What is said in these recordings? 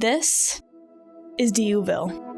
This is DUville.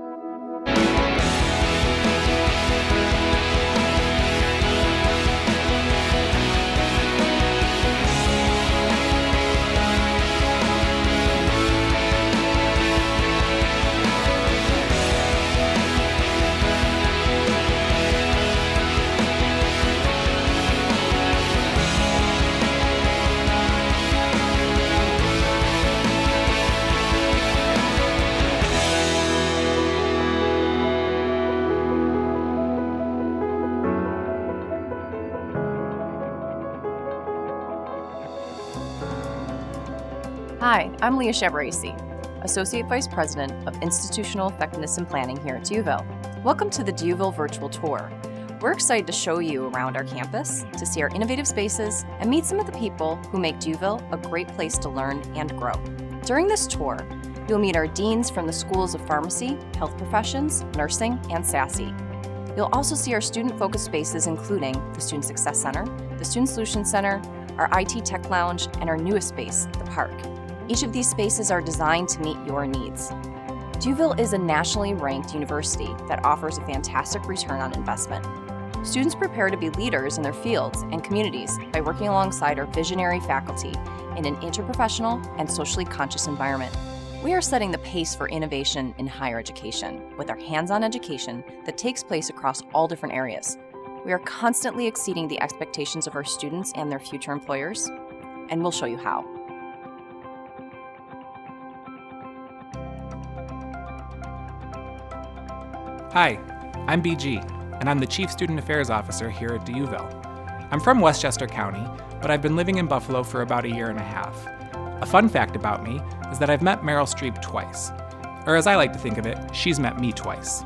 Hi, I'm Leah Sciabarrisi, Associate Vice President of Institutional Effectiveness and Planning here at DUville. Welcome to the DUville Virtual Tour. We're excited to show you around our campus, to see our innovative spaces, and meet some of the people who make DUville a great place to learn and grow. During this tour, you'll meet our deans from the schools of pharmacy, health professions, nursing, and SASE. You'll also see our student-focused spaces including the Student Success Center, the Student Solutions Center, our IT Tech Lounge, and our newest space, the Park. Each of these spaces are designed to meet your needs. DUville is a nationally ranked university that offers a fantastic return on investment. Students prepare to be leaders in their fields and communities by working alongside our visionary faculty in an interprofessional and socially conscious environment. We are setting the pace for innovation in higher education with our hands-on education that takes place across all different areas. We are constantly exceeding the expectations of our students and their future employers, and we'll show you how. Hi, I'm BG, and I'm the Chief Student Affairs Officer here at DUville. I'm from Westchester County, but I've been living in Buffalo for about a year and a half. A fun fact about me is that I've met Meryl Streep twice. Or as I like to think of it, she's met me twice.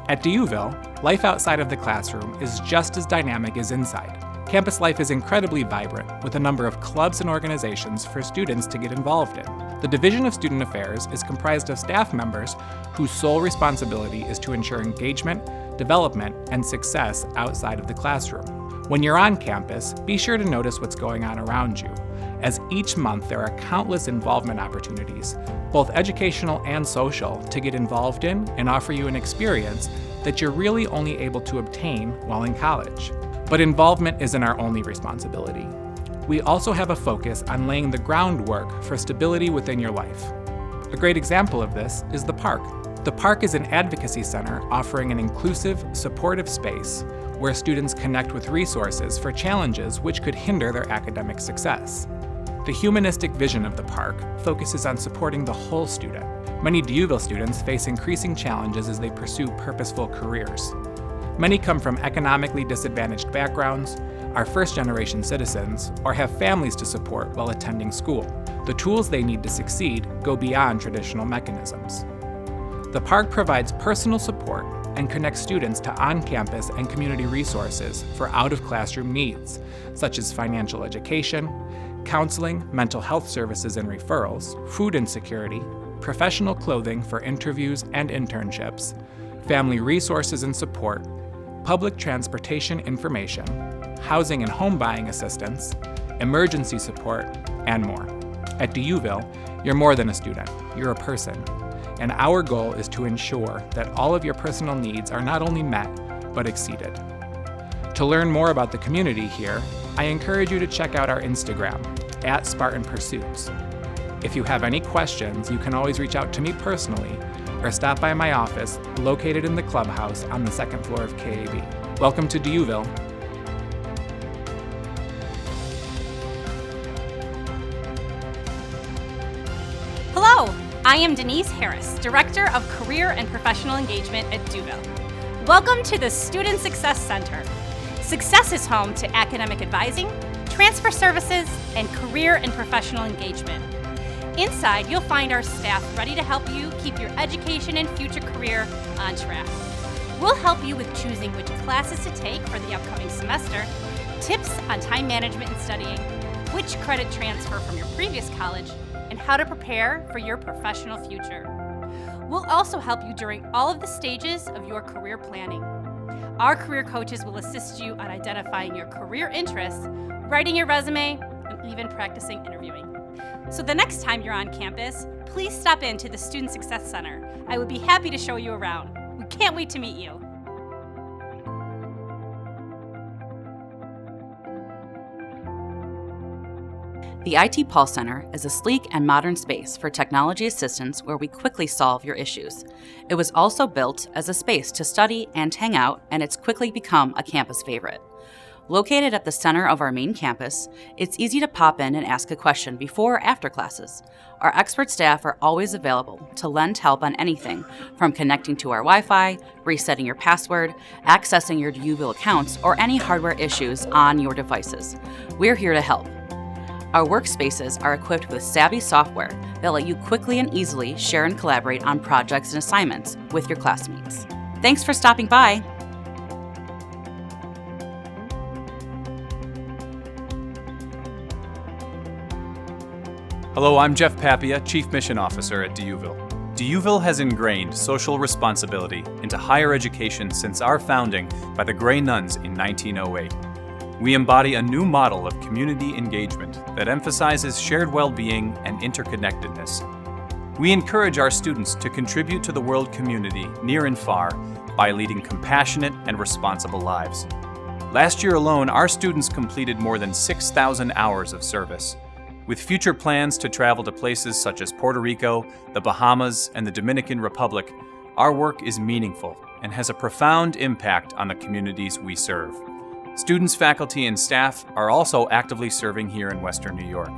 At DUville, life outside of the classroom is just as dynamic as inside. Campus life is incredibly vibrant, with a number of clubs and organizations for students to get involved in. The Division of Student Affairs is comprised of staff members whose sole responsibility is to ensure engagement, development, and success outside of the classroom. When you're on campus, be sure to notice what's going on around you, as each month there are countless involvement opportunities, both educational and social, to get involved in and offer you an experience that you're really only able to obtain while in college. But involvement isn't our only responsibility. We also have a focus on laying the groundwork for stability within your life. A great example of this is the Park. The Park is an advocacy center offering an inclusive, supportive space where students connect with resources for challenges which could hinder their academic success. The humanistic vision of the Park focuses on supporting the whole student. Many DUville students face increasing challenges as they pursue purposeful careers. Many come from economically disadvantaged backgrounds, are first-generation citizens, or have families to support while attending school. The tools they need to succeed go beyond traditional mechanisms. The Park provides personal support and connects students to on-campus and community resources for out-of-classroom needs, such as financial education, counseling, mental health services and referrals, food insecurity, professional clothing for interviews and internships, family resources and support, public transportation information, housing and home buying assistance, emergency support, and more. At DUville, you're more than a student, you're a person. And our goal is to ensure that all of your personal needs are not only met, but exceeded. To learn more about the community here, I encourage you to check out our Instagram, @SpartanPursuits. If you have any questions, you can always reach out to me personally or stop by my office located in the clubhouse on the second floor of KAB. Welcome to DUville. Hello, I am Denise Harris, Director of Career and Professional Engagement at DUville. Welcome to the Student Success Center. Success is home to academic advising, transfer services, and career and professional engagement. Inside, you'll find our staff ready to help you keep your education and future career on track. We'll help you with choosing which classes to take for the upcoming semester, tips on time management and studying, which credit transfer from your previous college, and how to prepare for your professional future. We'll also help you during all of the stages of your career planning. Our career coaches will assist you on identifying your career interests, writing your resume, and even practicing interviewing. So the next time you're on campus, please stop into the Student Success Center. I would be happy to show you around. We can't wait to meet you. The IT Pulse Center is a sleek and modern space for technology assistance where we quickly solve your issues. It was also built as a space to study and hang out, and it's quickly become a campus favorite. Located at the center of our main campus, it's easy to pop in and ask a question before or after classes. Our expert staff are always available to lend help on anything from connecting to our Wi-Fi, resetting your password, accessing your DUville accounts, or any hardware issues on your devices. We're here to help. Our workspaces are equipped with savvy software that let you quickly and easily share and collaborate on projects and assignments with your classmates. Thanks for stopping by. Hello, I'm Jeff Papia, Chief Mission Officer at DUville. DUville has ingrained social responsibility into higher education since our founding by the Grey Nuns in 1908. We embody a new model of community engagement that emphasizes shared well-being and interconnectedness. We encourage our students to contribute to the world community near and far by leading compassionate and responsible lives. Last year alone, our students completed more than 6,000 hours of service. With future plans to travel to places such as Puerto Rico, the Bahamas, and the Dominican Republic, our work is meaningful and has a profound impact on the communities we serve. Students, faculty, and staff are also actively serving here in Western New York.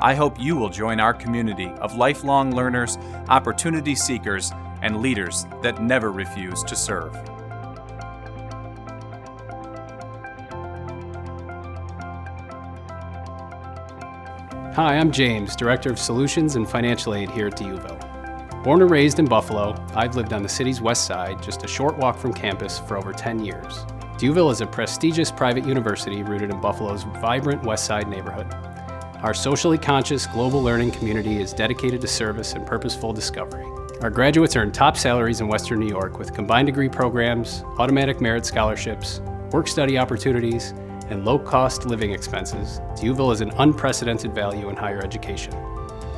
I hope you will join our community of lifelong learners, opportunity seekers, and leaders that never refuse to serve. Hi, I'm James, Director of Solutions and Financial Aid here at DUville. Born and raised in Buffalo, I've lived on the city's west side, just a short walk from campus, for over 10 years. DUville is a prestigious private university rooted in Buffalo's vibrant West Side neighborhood. Our socially conscious global learning community is dedicated to service and purposeful discovery. Our graduates earn top salaries in Western New York with combined degree programs, automatic merit scholarships, work-study opportunities, and low-cost living expenses. DUville is an unprecedented value in higher education.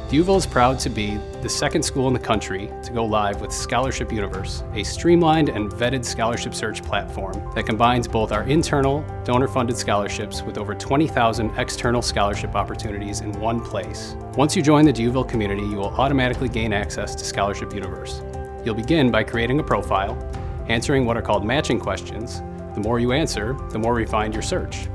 DUville is proud to be the second school in the country to go live with Scholarship Universe, a streamlined and vetted scholarship search platform that combines both our internal, donor-funded scholarships with over 20,000 external scholarship opportunities in one place. Once you join the DUville community, you will automatically gain access to Scholarship Universe. You'll begin by creating a profile, answering what are called matching questions. The more you answer, the more refined your search.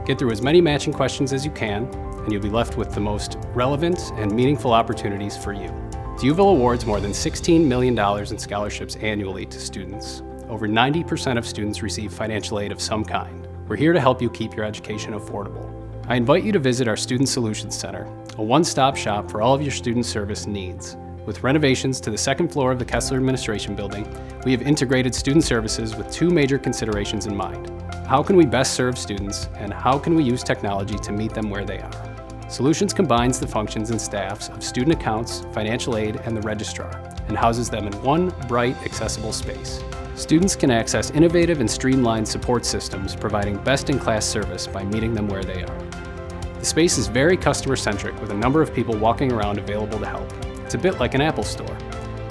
Get through as many matching questions as you can, and you'll be left with the most relevant and meaningful opportunities for you. DUville awards more than $16 million in scholarships annually to students. Over 90% of students receive financial aid of some kind. We're here to help you keep your education affordable. I invite you to visit our Student Solutions Center, a one-stop shop for all of your student service needs. With renovations to the second floor of the Kessler Administration Building, we have integrated student services with two major considerations in mind. How can we best serve students, and how can we use technology to meet them where they are? Solutions combines the functions and staffs of student accounts, financial aid, and the registrar, and houses them in one bright, accessible space. Students can access innovative and streamlined support systems, providing best-in-class service by meeting them where they are. The space is very customer-centric, with a number of people walking around available to help. It's a bit like an Apple store.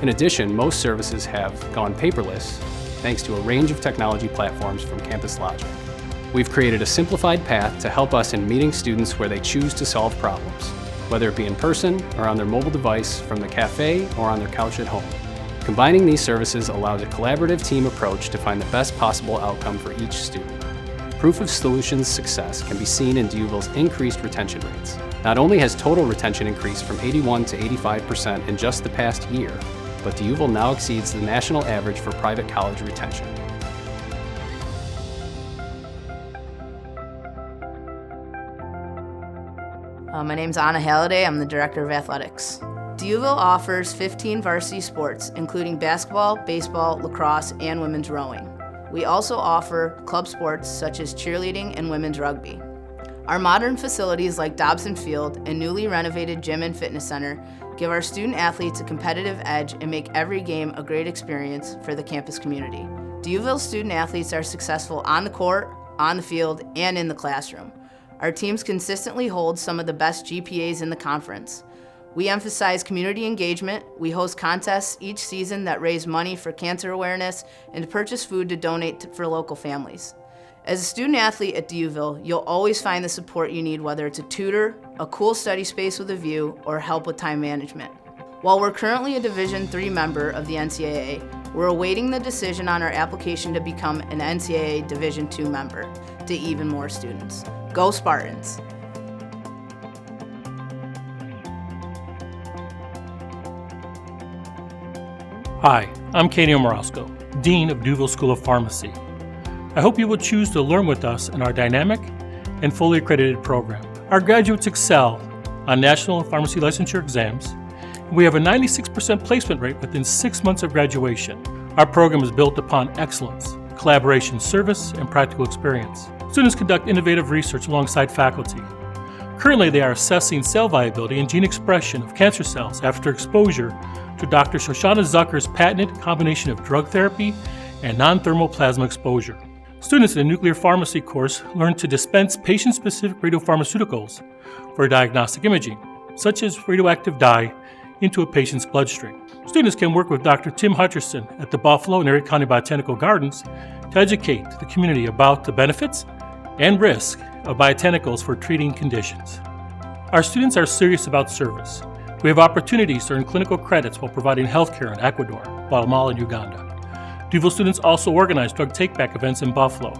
In addition, most services have gone paperless, thanks to a range of technology platforms from Campus Logic. We've created a simplified path to help us in meeting students where they choose to solve problems, whether it be in person or on their mobile device, from the cafe or on their couch at home. Combining these services allows a collaborative team approach to find the best possible outcome for each student. Proof of Solutions' success can be seen in DUville's increased retention rates. Not only has total retention increased from 81% to 85% in just the past year, but DUville now exceeds the national average for private college retention. My name's Ona Halladay. I'm the Director of Athletics. DUville offers 15 varsity sports, including basketball, baseball, lacrosse, and women's rowing. We also offer club sports such as cheerleading and women's rugby. Our modern facilities like Dobson Field and newly renovated gym and fitness center give our student athletes a competitive edge and make every game a great experience for the campus community. DUville student athletes are successful on the court, on the field, and in the classroom. Our teams consistently hold some of the best GPAs in the conference. We emphasize community engagement. We host contests each season that raise money for cancer awareness and to purchase food to donate for local families. As a student athlete at DUville, you'll always find the support you need, whether it's a tutor, a cool study space with a view, or help with time management. While we're currently a Division III member of the NCAA, we're awaiting the decision on our application to become an NCAA Division II member to even more students. Go Spartans! Hi, I'm Canio Marasco, Dean of DUville School of Pharmacy. I hope you will choose to learn with us in our dynamic and fully accredited program. Our graduates excel on national pharmacy licensure exams. We have a 96% placement rate within 6 months of graduation. Our program is built upon excellence, collaboration, service, and practical experience. Students conduct innovative research alongside faculty. Currently, they are assessing cell viability and gene expression of cancer cells after exposure to Dr. Shoshana Zucker's patented combination of drug therapy and non-thermal plasma exposure. Students in the nuclear pharmacy course learn to dispense patient-specific radiopharmaceuticals for diagnostic imaging, such as radioactive dye, into a patient's bloodstream. Students can work with Dr. Tim Hutcherson at the Buffalo and Erie County Botanical Gardens to educate the community about the benefits and risk of botanicals for treating conditions. Our students are serious about service. We have opportunities to earn clinical credits while providing healthcare in Ecuador, Guatemala, and Uganda. DUville students also organize drug take-back events in Buffalo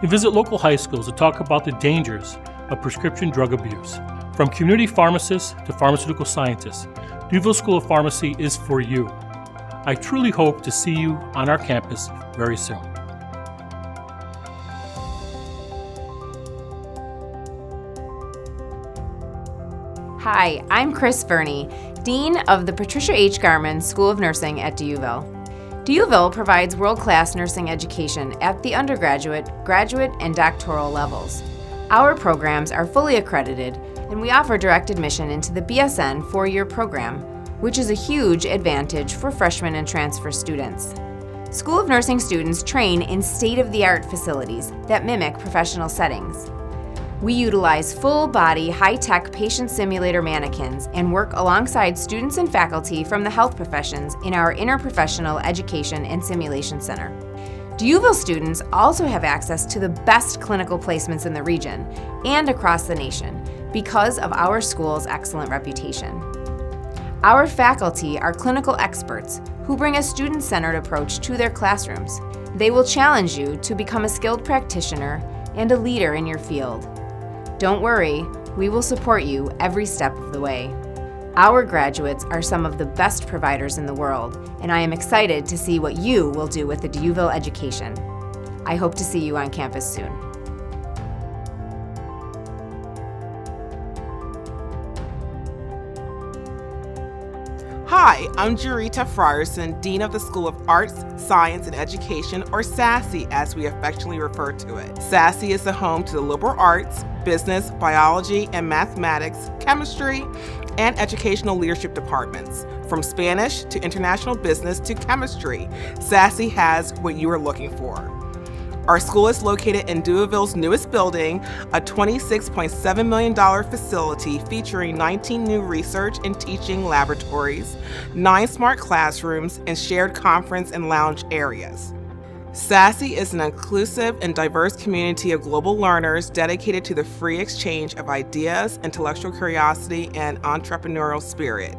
and visit local high schools to talk about the dangers of prescription drug abuse. From community pharmacists to pharmaceutical scientists, DUville School of Pharmacy is for you. I truly hope to see you on our campus very soon. Hi, I'm Verni, Dean of the Patricia H. Garman School of Nursing at DUville. DUville provides world-class nursing education at the undergraduate, graduate, and doctoral levels. Our programs are fully accredited, and we offer direct admission into the BSN 4-year program, which is a huge advantage for freshmen and transfer students. School of Nursing students train in state-of-the-art facilities that mimic professional settings. We utilize full-body, high-tech patient simulator mannequins and work alongside students and faculty from the health professions in our Interprofessional Education and Simulation Center. DUville students also have access to the best clinical placements in the region and across the nation because of our school's excellent reputation. Our faculty are clinical experts who bring a student-centered approach to their classrooms. They will challenge you to become a skilled practitioner and a leader in your field. Don't worry, we will support you every step of the way. Our graduates are some of the best providers in the world, and I am excited to see what you will do with the DUville education. I hope to see you on campus soon. Hi, I'm Georita Frierson, Dean of the School of Arts, Science, and Education, or SASSY as we affectionately refer to it. SASSY is the home to the liberal arts, business, biology, and mathematics, chemistry, and educational leadership departments. From Spanish to international business to chemistry, SASSY has what you are looking for. Our school is located in DUville's newest building, a $26.7 million facility featuring 19 new research and teaching laboratories, 9 smart classrooms, and shared conference and lounge areas. SASSY is an inclusive and diverse community of global learners dedicated to the free exchange of ideas, intellectual curiosity, and entrepreneurial spirit.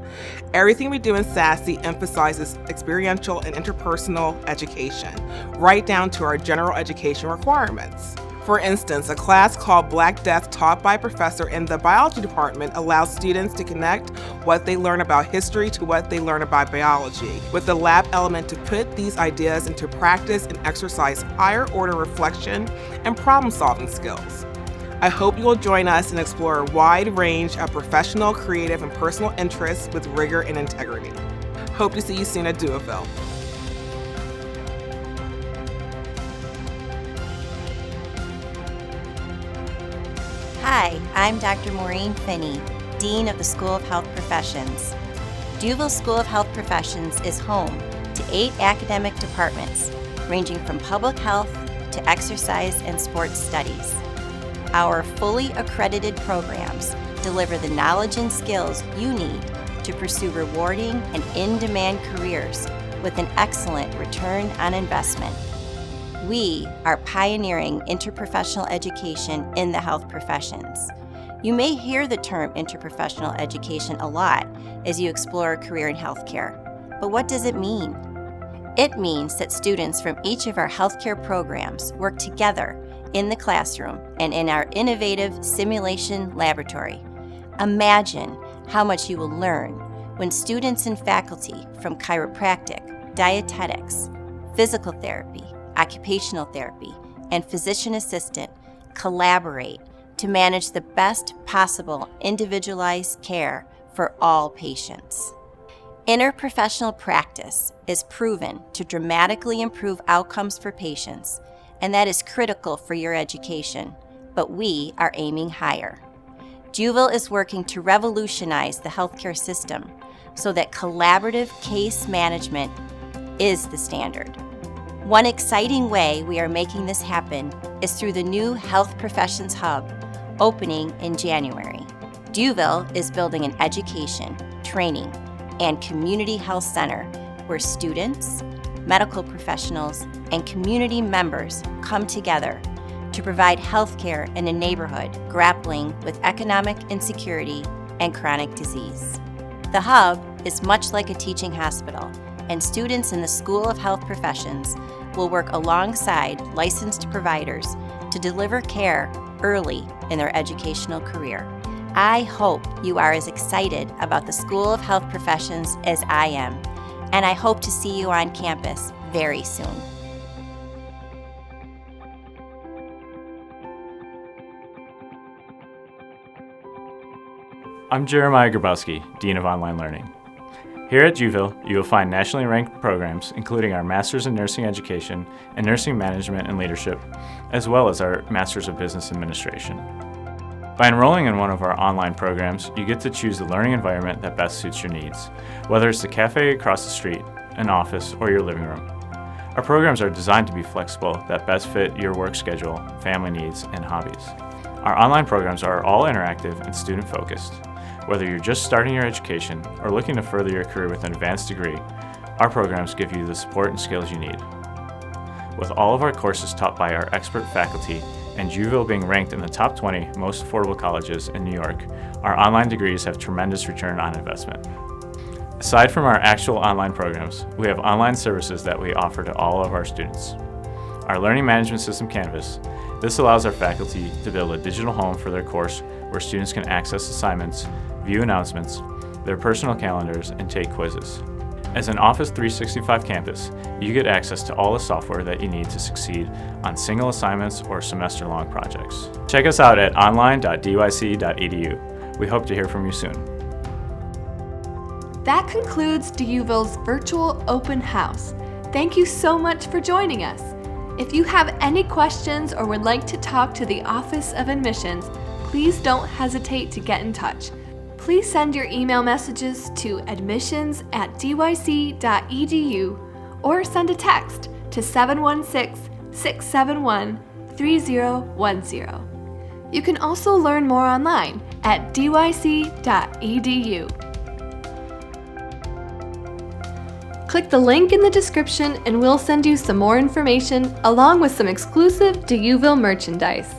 Everything we do in SASSY emphasizes experiential and interpersonal education, right down to our general education requirements. For instance, a class called Black Death taught by a professor in the biology department allows students to connect what they learn about history to what they learn about biology, with the lab element to put these ideas into practice and exercise higher order reflection and problem-solving skills. I hope you will join us and explore a wide range of professional, creative, and personal interests with rigor and integrity. Hope to see you soon at DUville. Hi, I'm Dr. Maureen Finney, Dean of the School of Health Professions. DUville School of Health Professions is home to 8 academic departments, ranging from public health to exercise and sports studies. Our fully accredited programs deliver the knowledge and skills you need to pursue rewarding and in-demand careers with an excellent return on investment. We are pioneering interprofessional education in the health professions. You may hear the term interprofessional education a lot as you explore a career in healthcare, but what does it mean? It means that students from each of our healthcare programs work together in the classroom and in our innovative simulation laboratory. Imagine how much you will learn when students and faculty from chiropractic, dietetics, physical therapy, occupational therapy, and physician assistant collaborate to manage the best possible individualized care for all patients. Interprofessional practice is proven to dramatically improve outcomes for patients, and that is critical for your education, but we are aiming higher. Duville is working to revolutionize the healthcare system so that collaborative case management is the standard. One exciting way we are making this happen is through the new Health Professions Hub, opening in January. Duville is building an education, training, and community health center where students, medical professionals, and community members come together to provide healthcare in a neighborhood grappling with economic insecurity and chronic disease. The Hub is much like a teaching hospital, and students in the School of Health Professions will work alongside licensed providers to deliver care early in their educational career. I hope you are as excited about the School of Health Professions as I am, and I hope to see you on campus very soon. I'm Jeremiah Grabowski, Dean of Online Learning. Here at Duville, you will find nationally ranked programs, including our Masters in Nursing Education and Nursing Management and Leadership, as well as our Masters of Business Administration. By enrolling in one of our online programs, you get to choose the learning environment that best suits your needs, whether it's the cafe across the street, an office, or your living room. Our programs are designed to be flexible that best fit your work schedule, family needs, and hobbies. Our online programs are all interactive and student-focused. Whether you're just starting your education or looking to further your career with an advanced degree, our programs give you the support and skills you need. With all of our courses taught by our expert faculty and Duville being ranked in the top 20 most affordable colleges in New York, our online degrees have tremendous return on investment. Aside from our actual online programs, we have online services that we offer to all of our students. Our learning management system, Canvas, this allows our faculty to build a digital home for their course where students can access assignments, view announcements, their personal calendars, and take quizzes. As an Office 365 campus, you get access to all the software that you need to succeed on single assignments or semester-long projects. Check us out at online.dyc.edu. We hope to hear from you soon. That concludes Duville's virtual open house. Thank you so much for joining us. If you have any questions or would like to talk to the Office of Admissions, please don't hesitate to get in touch. Please send your email messages to admissions@dyc.edu or send a text to 716-671-3010. You can also learn more online at dyc.edu. Click the link in the description and we'll send you some more information along with some exclusive Duville merchandise.